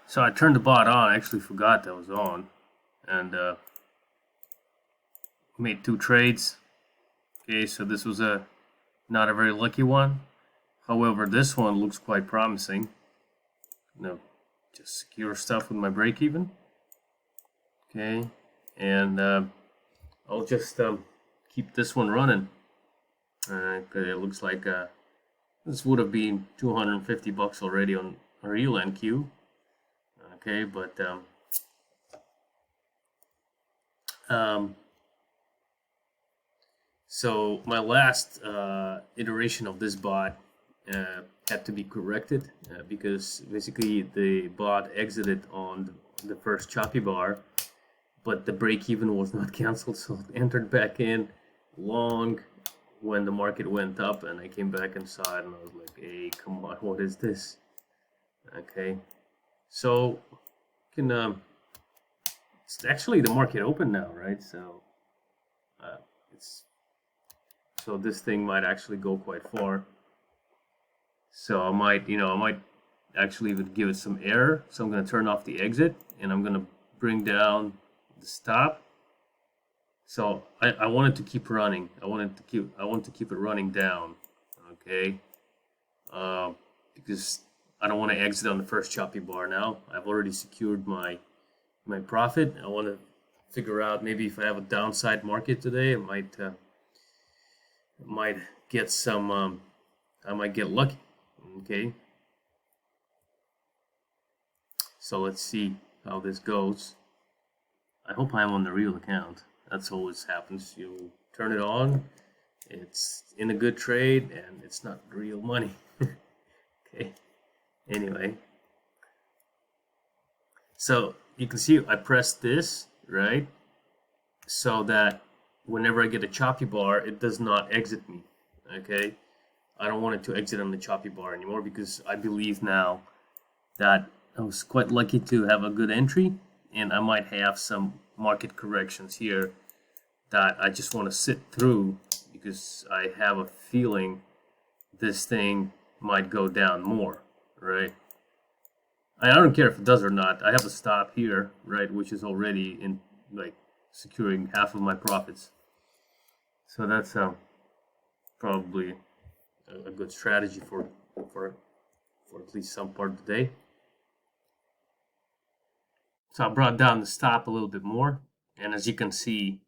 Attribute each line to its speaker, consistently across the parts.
Speaker 1: So I turned the bot on. I actually forgot that was on, and made 2 trades. Okay, so this was not a very lucky one. However, this one looks quite promising. Just secure stuff with my break even. Okay, and I'll just keep this one running. Alright, it looks like this would have been $250 already on a real NQ. Okay, but so my last iteration of this bot had to be corrected because basically the bot exited on the first choppy bar, but the break even was not canceled, so it entered back in long when the market went up, and I came back inside and I was like, hey, come on, what is this? Okay, so you can it's actually the market open now, right? So so this thing might actually go quite far. So I might actually even give it some error. So I'm going to turn off the exit and I'm going to bring down the stop. So I wanted to keep running. I want to keep it running down. Okay, because I don't want to exit on the first choppy bar now. I've already secured my profit. I want to figure out maybe if I have a downside market today, I might get some. I might get lucky. Okay. So let's see how this goes. I hope I'm on the real account. That's always happens. You turn it on, it's in a good trade, and it's not real money. Okay. Anyway. So you can see I pressed this, right? So that whenever I get a choppy bar, it does not exit me. Okay. I don't want it to exit on the choppy bar anymore because I believe now that I was quite lucky to have a good entry, and I might have some market corrections here that I just want to sit through because I have a feeling this thing might go down more, right? I don't care if it does or not. I have a stop here, right, which is already in like securing half of my profits. So that's probably a good strategy for at least some part of the day. So I brought down the stop a little bit more, and as you can see,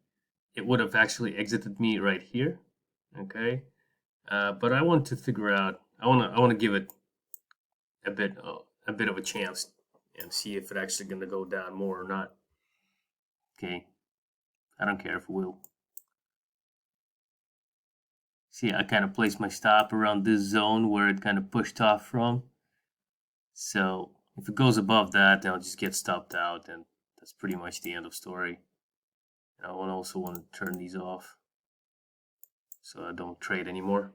Speaker 1: it would have actually exited me right here. Okay, but I want to figure out. I want to give it a bit of a chance and see if it's actually going to go down more or not. Okay, I don't care if it will. See, I kind of placed my stop around this zone where it kind of pushed off from. So if it goes above that, then I'll just get stopped out, and that's pretty much the end of story. And I also want to turn these off so I don't trade anymore.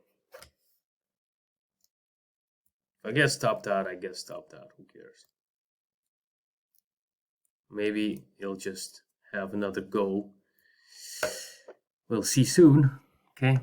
Speaker 1: If I get stopped out, I get stopped out. Who cares? Maybe it'll just have another go. We'll see soon. Okay.